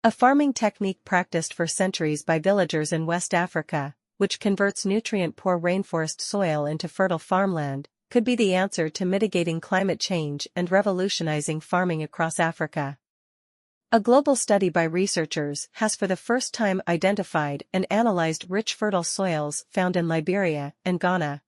A farming technique practiced for centuries by villagers in West Africa, which converts nutrient-poor rainforest soil into fertile farmland, could be the answer to mitigating climate change and revolutionizing farming across Africa. A global study by researchers has for the first time identified and analyzed rich fertile soils found in Liberia and Ghana.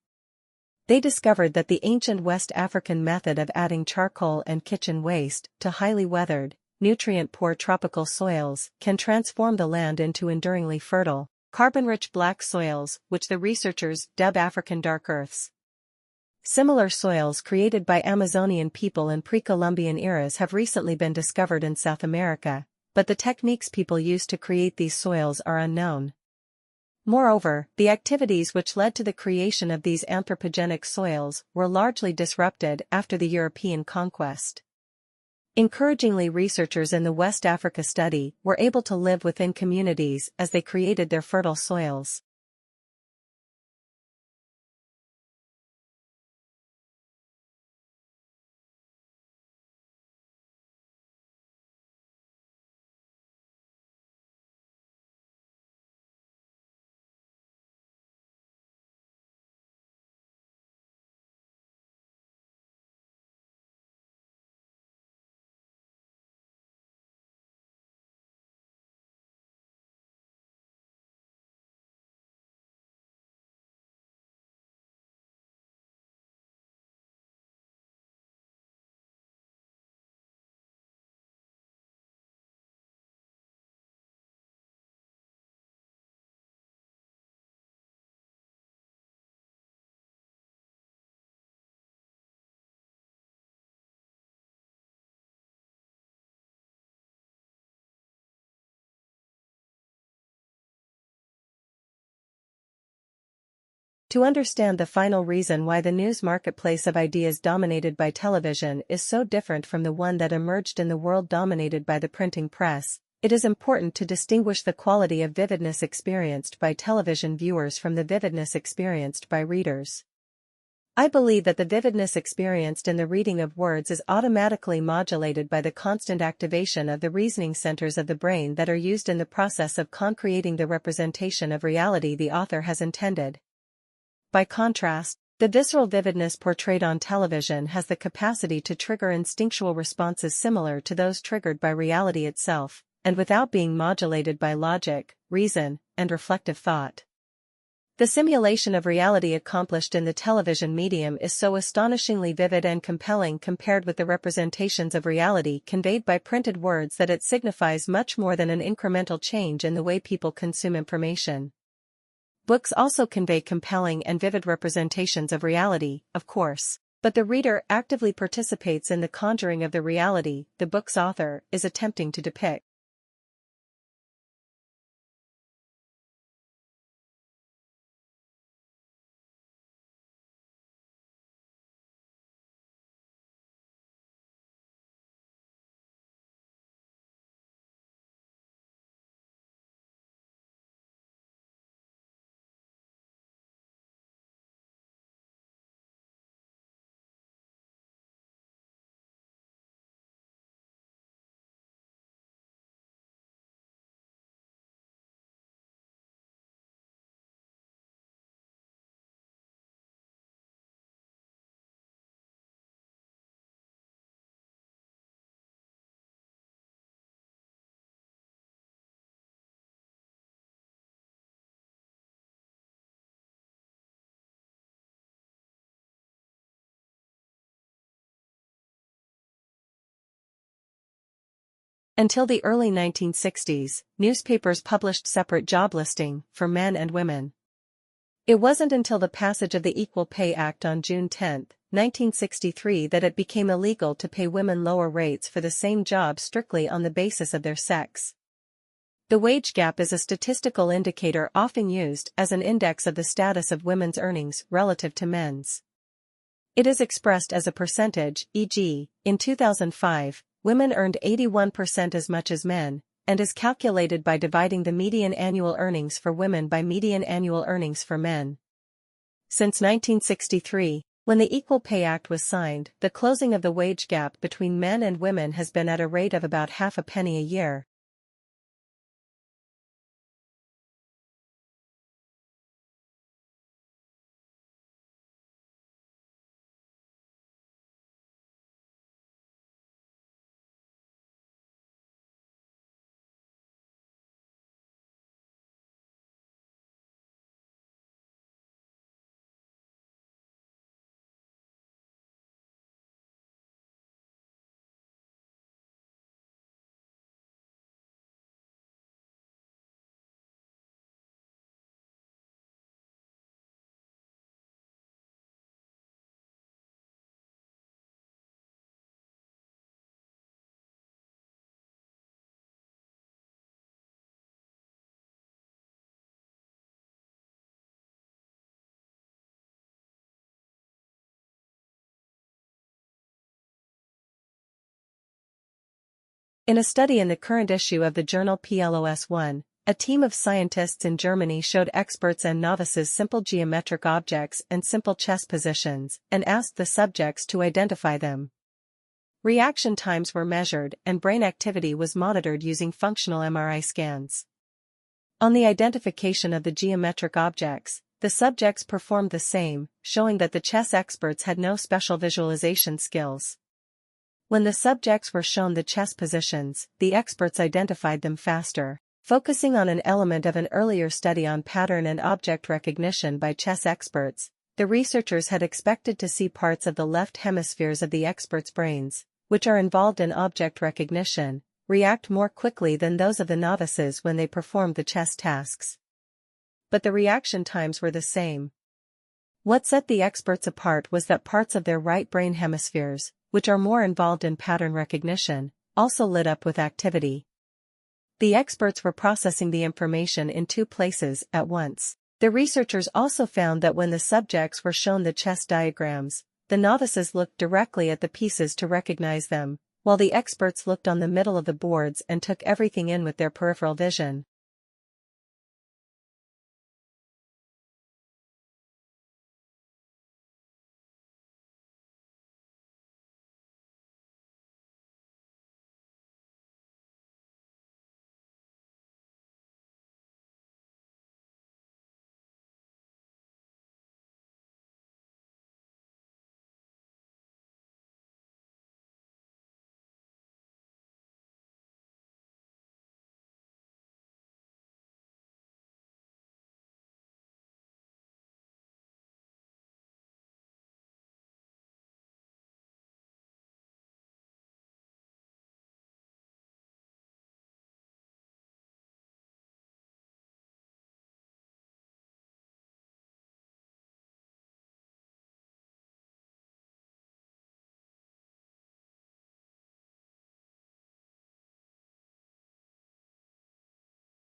They discovered that the ancient West African method of adding charcoal and kitchen waste to highly weathered, nutrient-poor tropical soils can transform the land into enduringly fertile, carbon-rich black soils, which the researchers dub African dark earths. Similar soils created by Amazonian people in pre-Columbian eras have recently been discovered in South America, but the techniques people used to create these soils are unknown. Moreover, the activities which led to the creation of these anthropogenic soils were largely disrupted after the European conquest. Encouragingly, researchers in the West Africa study were able to live within communities as they created their fertile soils. To understand the final reason why the news marketplace of ideas dominated by television is so different from the one that emerged in the world dominated by the printing press, it is important to distinguish the quality of vividness experienced by television viewers from the vividness experienced by readers. I believe that the vividness experienced in the reading of words is automatically modulated by the constant activation of the reasoning centers of the brain that are used in the process of concreting the representation of reality the author has intended. By contrast, the visceral vividness portrayed on television has the capacity to trigger instinctual responses similar to those triggered by reality itself, and without being modulated by logic, reason, and reflective thought. The simulation of reality accomplished in the television medium is so astonishingly vivid and compelling compared with the representations of reality conveyed by printed words that it signifies much more than an incremental change in the way people consume information. Books also convey compelling and vivid representations of reality, of course, but the reader actively participates in the conjuring of the reality the book's author is attempting to depict. Until the early 1960s, newspapers published separate job listing for men and women. It wasn't until the passage of the Equal Pay Act on June 10, 1963 that it became illegal to pay women lower rates for the same job strictly on the basis of their sex. The wage gap is a statistical indicator often used as an index of the status of women's earnings relative to men's. It is expressed as a percentage, e.g., in 2005, women earned 81% as much as men, and is calculated by dividing the median annual earnings for women by median annual earnings for men. Since 1963, when the Equal Pay Act was signed, the closing of the wage gap between men and women has been at a rate of about half a penny a year. In a study in the current issue of the journal PLOS1, a team of scientists in Germany showed experts and novices simple geometric objects and simple chess positions and asked the subjects to identify them. Reaction times were measured and brain activity was monitored using functional MRI scans. On the identification of the geometric objects, the subjects performed the same, showing that the chess experts had no special visualization skills. When the subjects were shown the chess positions, the experts identified them faster. Focusing on an element of an earlier study on pattern and object recognition by chess experts, the researchers had expected to see parts of the left hemispheres of the experts' brains, which are involved in object recognition, react more quickly than those of the novices when they performed the chess tasks. But the reaction times were the same. What set the experts apart was that parts of their right brain hemispheres, which are more involved in pattern recognition, also lit up with activity. The experts were processing the information in two places at once. The researchers also found that when the subjects were shown the chess diagrams, the novices looked directly at the pieces to recognize them, while the experts looked on the middle of the boards and took everything in with their peripheral vision.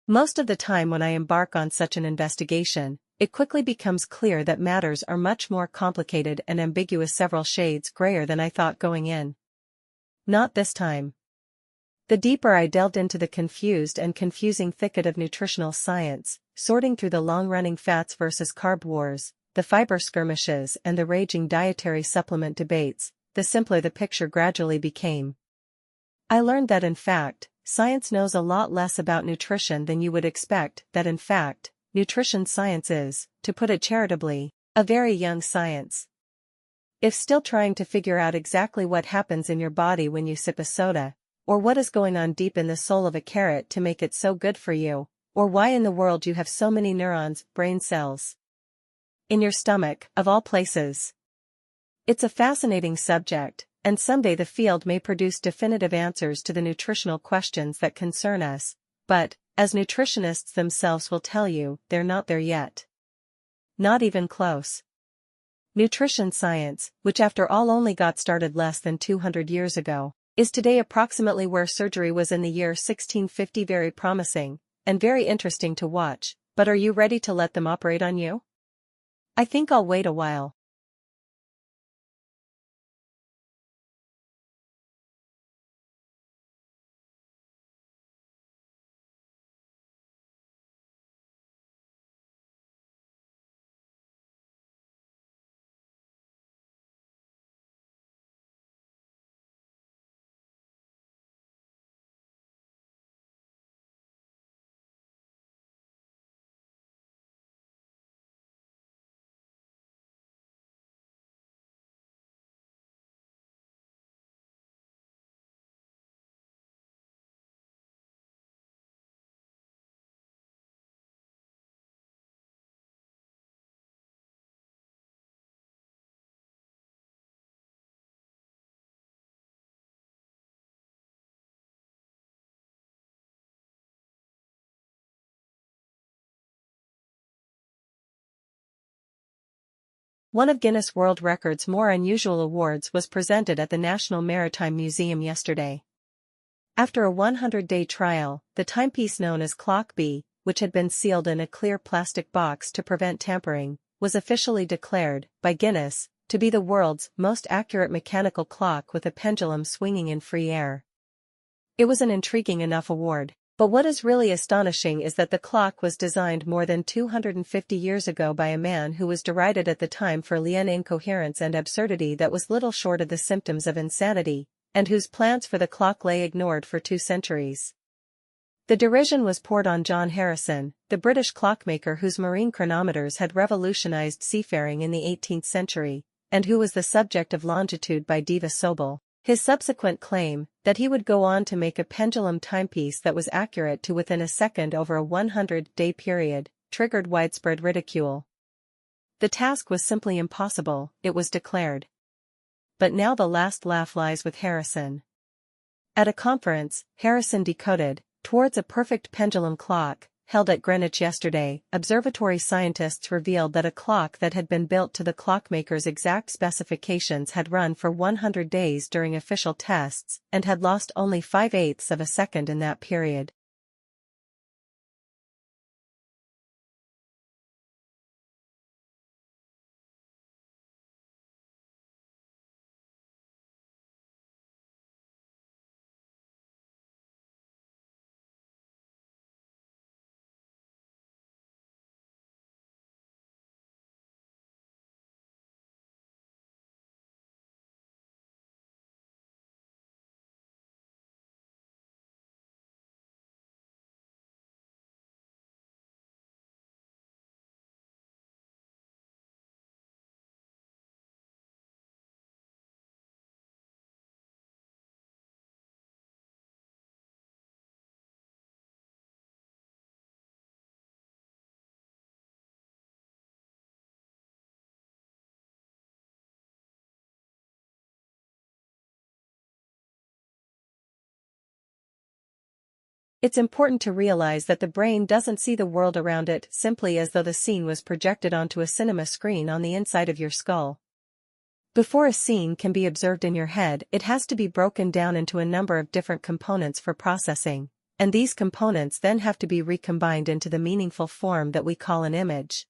Most of the time when I embark on such an investigation, it quickly becomes clear that matters are much more complicated and ambiguous, several shades grayer than I thought going in. Not this time. The deeper I delved into the confused and confusing thicket of nutritional science, sorting through the long-running fats versus carb wars, the fiber skirmishes and the raging dietary supplement debates, the simpler the picture gradually became. I learned that in fact, science knows a lot less about nutrition than you would expect, that in fact, nutrition science is, to put it charitably, a very young science. If still trying to figure out exactly what happens in your body when you sip a soda, or what is going on deep in the soul of a carrot to make it so good for you, or why in the world you have so many neurons, brain cells, in your stomach, of all places. It's a fascinating subject, and someday the field may produce definitive answers to the nutritional questions that concern us, but, as nutritionists themselves will tell you, they're not there yet. Not even close. Nutrition science, which after all only got started less than 200 years ago, is today approximately where surgery was in the year 1650. Very promising, and very interesting to watch, but are you ready to let them operate on you? I think I'll wait a while. One of Guinness World Records' more unusual awards was presented at the National Maritime Museum yesterday. After a 100-day trial, the timepiece known as Clock B, which had been sealed in a clear plastic box to prevent tampering, was officially declared, by Guinness, to be the world's most accurate mechanical clock with a pendulum swinging in free air. It was an intriguing enough award. But what is really astonishing is that the clock was designed more than 250 years ago by a man who was derided at the time for lian incoherence and absurdity that was little short of the symptoms of insanity, and whose plans for the clock lay ignored for 2 centuries. The derision was poured on John Harrison, the British clockmaker whose marine chronometers had revolutionized seafaring in the 18th century, and who was the subject of Longitude by Diva Sobel. His subsequent claim, that he would go on to make a pendulum timepiece that was accurate to within a second over a 100-day period, triggered widespread ridicule. The task was simply impossible, it was declared. But now the last laugh lies with Harrison. At a conference, Harrison decoded, "Towards a perfect pendulum clock," held at Greenwich yesterday, observatory scientists revealed that a clock that had been built to the clockmaker's exact specifications had run for 100 days during official tests and had lost only 5/8 of a second in that period. It's important to realize that the brain doesn't see the world around it simply as though the scene was projected onto a cinema screen on the inside of your skull. Before a scene can be observed in your head, it has to be broken down into a number of different components for processing, and these components then have to be recombined into the meaningful form that we call an image.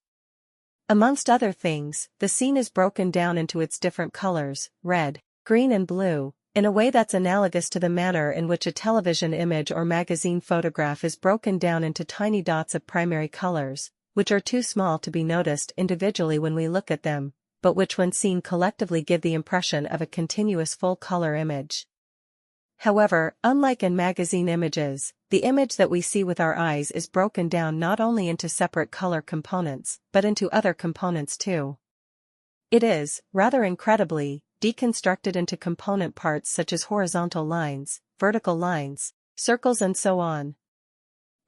Amongst other things, the scene is broken down into its different colors, red, green and blue, in a way that's analogous to the manner in which a television image or magazine photograph is broken down into tiny dots of primary colors, which are too small to be noticed individually when we look at them, but which when seen collectively give the impression of a continuous full-color image. However, unlike in magazine images, the image that we see with our eyes is broken down not only into separate color components, but into other components too. It is, rather incredibly, deconstructed into component parts such as horizontal lines, vertical lines, circles and so on.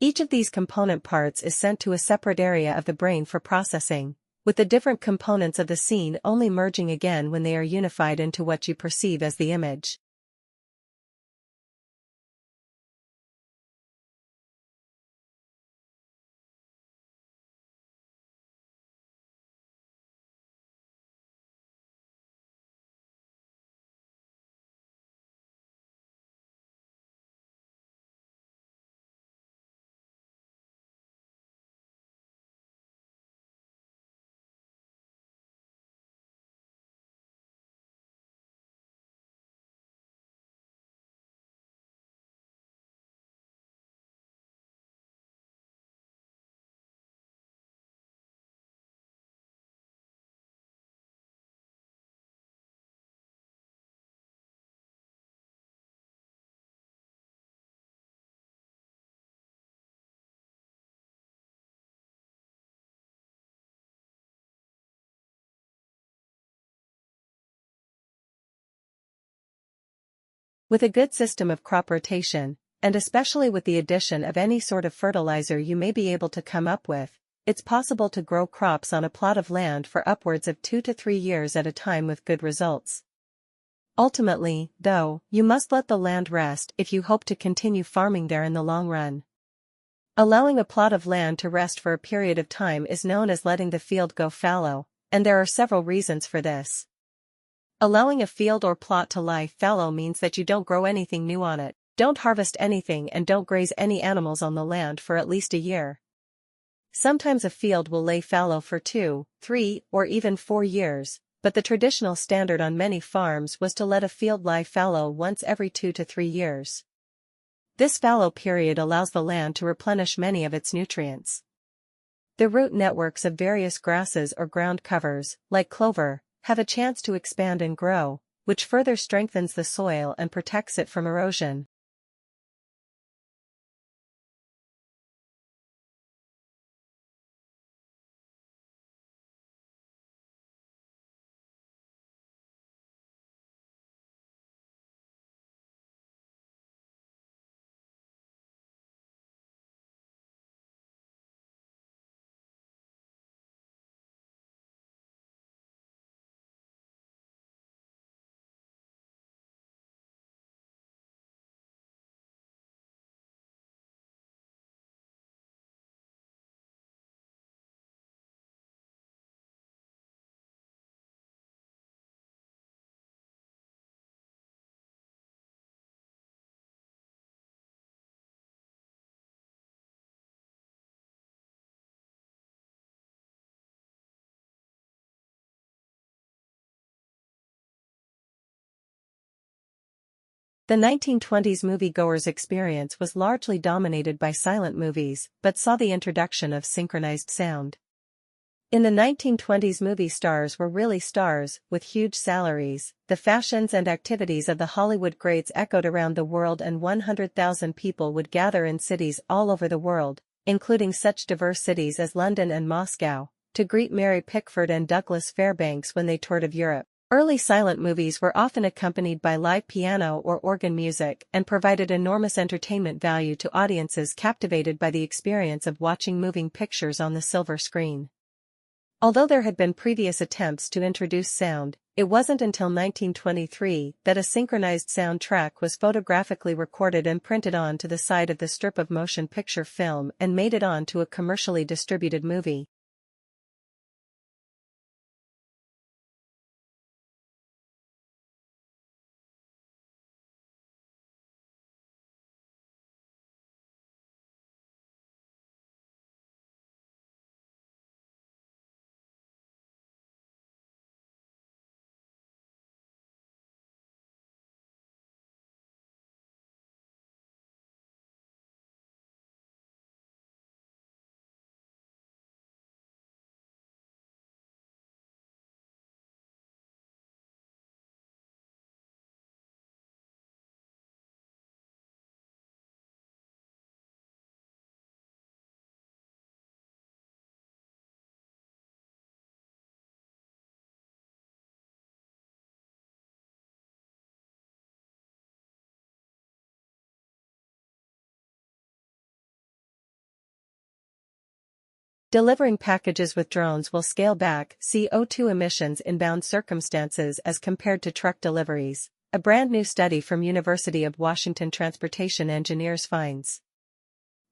Each of these component parts is sent to a separate area of the brain for processing, with the different components of the scene only merging again when they are unified into what you perceive as the image. With a good system of crop rotation, and especially with the addition of any sort of fertilizer you may be able to come up with, it's possible to grow crops on a plot of land for upwards of 2 to 3 years at a time with good results. Ultimately, though, you must let the land rest if you hope to continue farming there in the long run. Allowing a plot of land to rest for a period of time is known as letting the field go fallow, and there are several reasons for this. Allowing a field or plot to lie fallow means that you don't grow anything new on it, don't harvest anything and don't graze any animals on the land for at least a year. Sometimes a field will lay fallow for 2, 3, or even 4 years, but the traditional standard on many farms was to let a field lie fallow once every 2 to 3 years. This fallow period allows the land to replenish many of its nutrients. The root networks of various grasses or ground covers, like clover, have a chance to expand and grow, which further strengthens the soil and protects it from erosion. The 1920s moviegoers' experience was largely dominated by silent movies, but saw the introduction of synchronized sound. In the 1920s, movie stars were really stars, with huge salaries. The fashions and activities of the Hollywood greats echoed around the world, and 100,000 people would gather in cities all over the world, including such diverse cities as London and Moscow, to greet Mary Pickford and Douglas Fairbanks when they toured of Europe. Early silent movies were often accompanied by live piano or organ music and provided enormous entertainment value to audiences captivated by the experience of watching moving pictures on the silver screen. Although there had been previous attempts to introduce sound, it wasn't until 1923 that a synchronized soundtrack was photographically recorded and printed onto the side of the strip of motion picture film and made it onto a commercially distributed movie. Delivering packages with drones will scale back CO2 emissions in bound circumstances as compared to truck deliveries, a brand new study from University of Washington transportation engineers finds.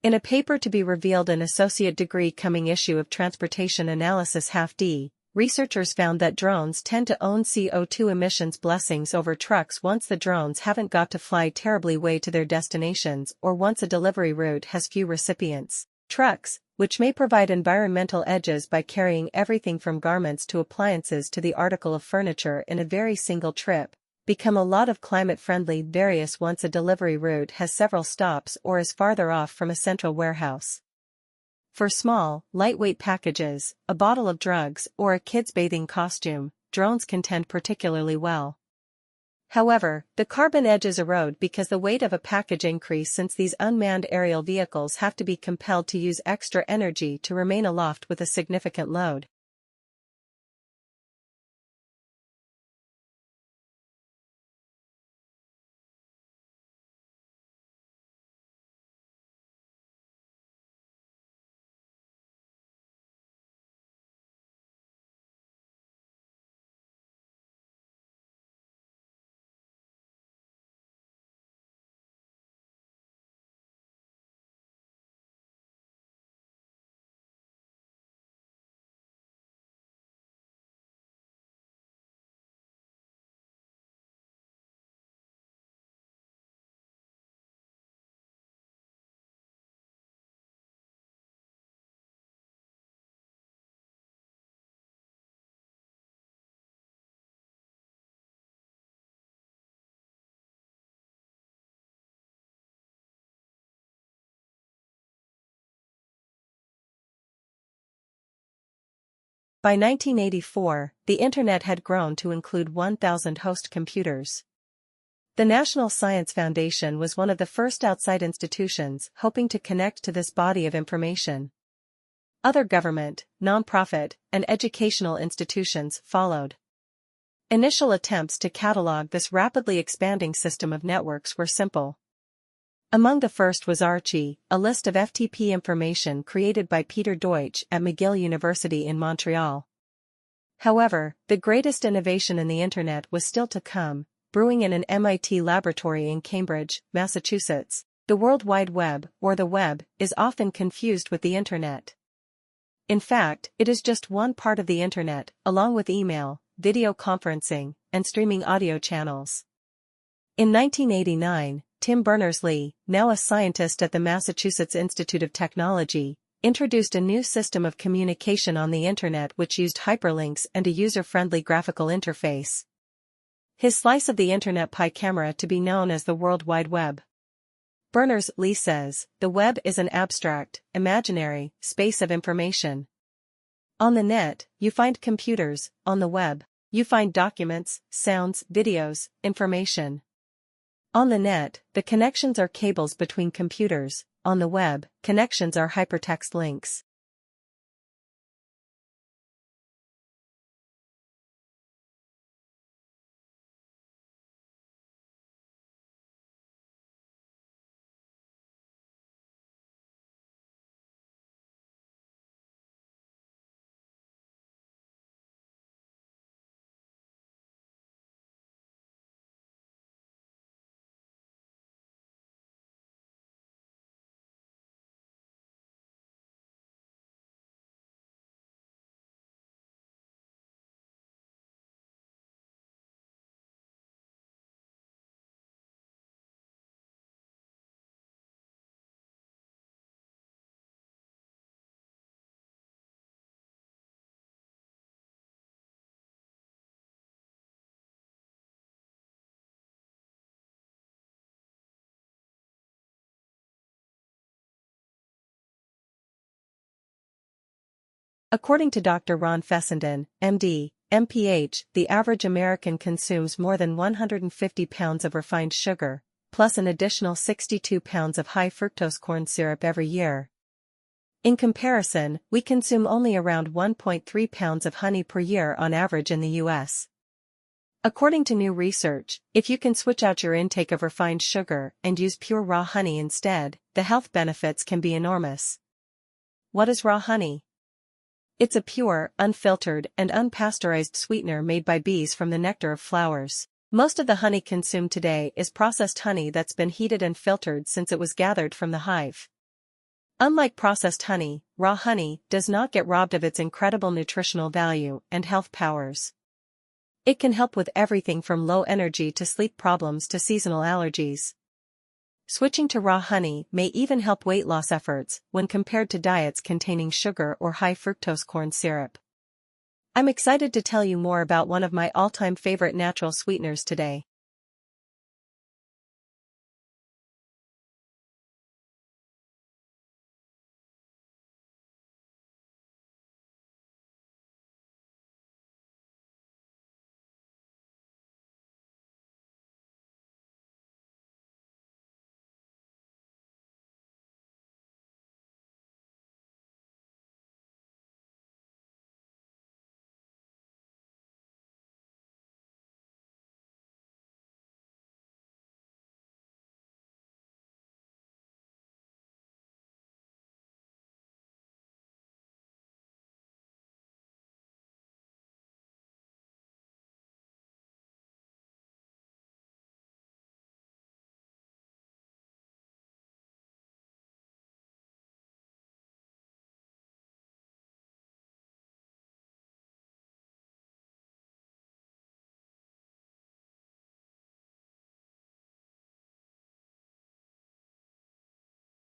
In a paper to be revealed in associate degree coming issue of Transportation Analysis Half D, researchers found that drones tend to own CO2 emissions blessings over trucks once the drones haven't got to fly terribly way to their destinations or once a delivery route has few recipients. Trucks, which may provide environmental edges by carrying everything from garments to appliances to the article of furniture in a very single trip, become a lot of climate-friendly various once a delivery route has several stops or is farther off from a central warehouse. For small, lightweight packages, a bottle of drugs or a kid's bathing costume, drones contend particularly well. However, the carbon edges erode because the weight of a package increase since these unmanned aerial vehicles have to be compelled to use extra energy to remain aloft with a significant load. By 1984, the Internet had grown to include 1,000 host computers. The National Science Foundation was one of the first outside institutions hoping to connect to this body of information. Other government, nonprofit, and educational institutions followed. Initial attempts to catalog this rapidly expanding system of networks were simple. Among the first was Archie, a list of FTP information created by Peter Deutsch at McGill University in Montreal. However, the greatest innovation in the Internet was still to come, brewing in an MIT laboratory in Cambridge, Massachusetts. The World Wide Web, or the web, is often confused with the Internet. In fact, it is just one part of the Internet, along with email, video conferencing, and streaming audio channels. In 1989, Tim Berners-Lee, now a scientist at the Massachusetts Institute of Technology, introduced a new system of communication on the Internet which used hyperlinks and a user-friendly graphical interface. His slice of the Internet pie came to be known as the World Wide Web. Berners-Lee says, the web is an abstract, imaginary, space of information. On the net, you find computers; on the web, you find documents, sounds, videos, information. On the net, the connections are cables between computers; on the web, connections are hypertext links. According to Dr. Ron Fessenden, MD, MPH, the average American consumes more than 150 pounds of refined sugar, plus an additional 62 pounds of high fructose corn syrup every year. In comparison, we consume only around 1.3 pounds of honey per year on average in the US. According to new research, if you can switch out your intake of refined sugar and use pure raw honey instead, the health benefits can be enormous. What is raw honey? It's a pure, unfiltered, and unpasteurized sweetener made by bees from the nectar of flowers. Most of the honey consumed today is processed honey that's been heated and filtered since it was gathered from the hive. Unlike processed honey, raw honey does not get robbed of its incredible nutritional value and health powers. It can help with everything from low energy to sleep problems to seasonal allergies. Switching to raw honey may even help weight loss efforts when compared to diets containing sugar or high fructose corn syrup. I'm excited to tell you more about one of my all-time favorite natural sweeteners today.